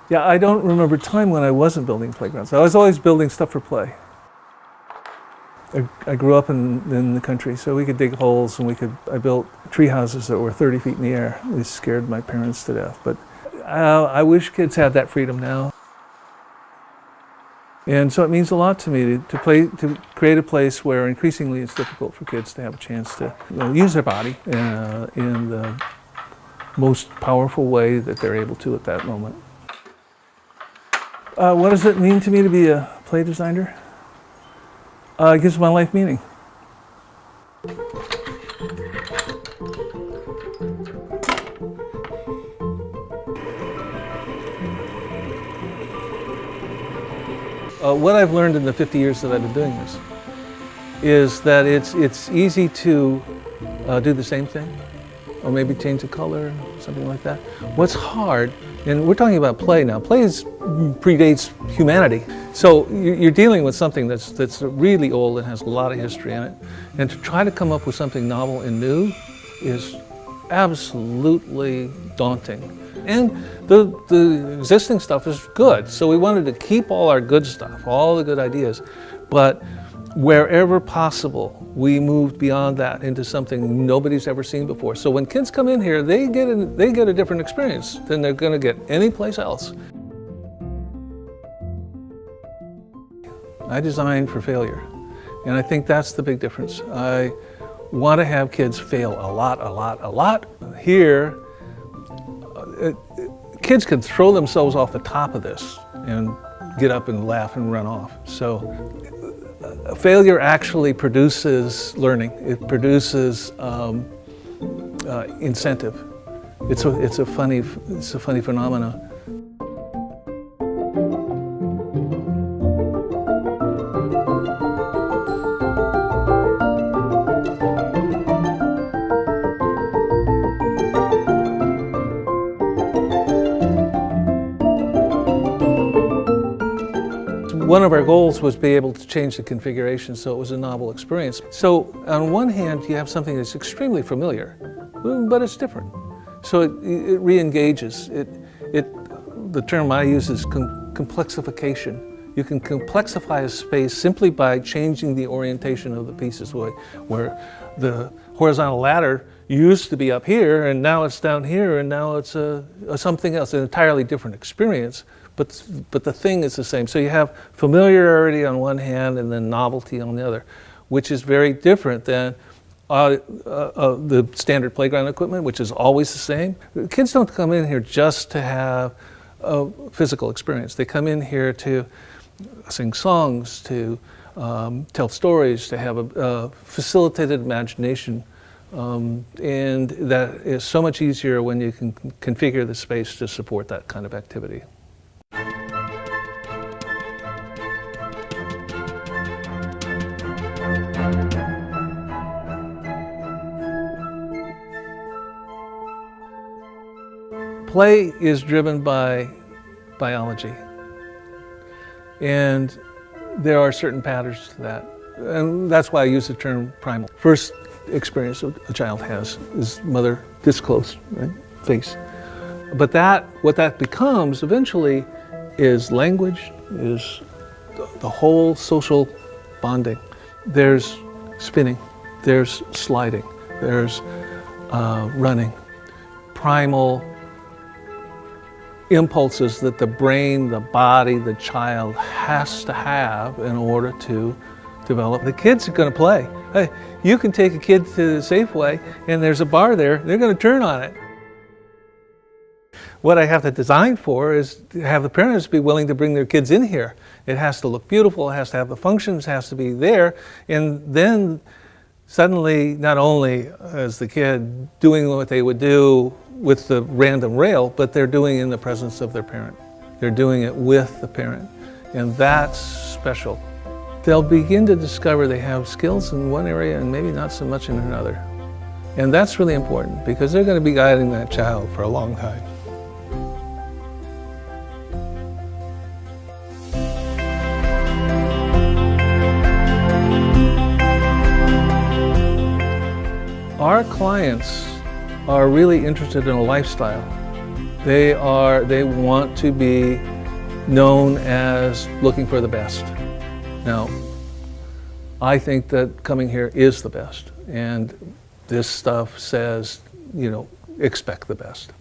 Yeah, I don't remember a time when I wasn't building playgrounds. I was always building stuff for play. I grew up in the country, so we could dig holes, and I built tree houses that were 30 feet in the air. It scared my parents to death, but I wish kids had that freedom now. And so it means a lot to me to create a place where increasingly it's difficult for kids to have a chance to use their body in the most powerful way that they're able to at that moment. What does it mean to me to be a play designer? It gives my life meaning. What I've learned in the 50 years that I've been doing this is that it's easy to do the same thing, or maybe change the color, something like that. What's hard, and we're talking about play now, play predates humanity. So you're dealing with something that's really old and has a lot of history in it. And to try to come up with something novel and new is absolutely daunting. And the existing stuff is good. So we wanted to keep all our good stuff, all the good ideas, but wherever possible, we moved beyond that into something nobody's ever seen before. So when kids come in here, they get a different experience than they're going to get anyplace else. I design for failure, and I think that's the big difference. I want to have kids fail a lot. Here, kids can throw themselves off the top of this and get up and laugh and run off. So failure actually produces learning. It produces incentive. It's a funny phenomenon. One of our goals was to be able to change the configuration so it was a novel experience. So on one hand, you have something that's extremely familiar, but it's different. So it re-engages. The term I use is complexification. You can complexify a space simply by changing the orientation of the pieces, where the horizontal ladder used to be up here, and now it's down here, and now it's something else, an entirely different experience. But the thing is the same. So you have familiarity on one hand and then novelty on the other, which is very different than the standard playground equipment, which is always the same. Kids don't come in here just to have a physical experience. They come in here to sing songs, to tell stories, to have a facilitated imagination. And that is so much easier when you can configure the space to support that kind of activity. Play is driven by biology, and there are certain patterns to that, and that's why I use the term primal. First experience a child has is mother this close, right, face. But what that becomes eventually is language, is the whole social bonding. There's spinning, there's sliding, there's running, primal impulses that the brain, the body, the child has to have in order to develop. The kids are going to play. Hey, you can take a kid to the Safeway and there's a bar there, they're going to turn on it. What I have to design for is to have the parents be willing to bring their kids in here. It has to look beautiful, it has to have the functions, it has to be there, and then suddenly not only is the kid doing what they would do with the random rail, but they're doing it in the presence of their parent. They're doing it with the parent, and that's special. They'll begin to discover they have skills in one area and maybe not so much in another. And that's really important because they're going to be guiding that child for a long time. Our clients are really interested in a lifestyle. They want to be known as looking for the best. Now, I think that coming here is the best, and this stuff says, expect the best.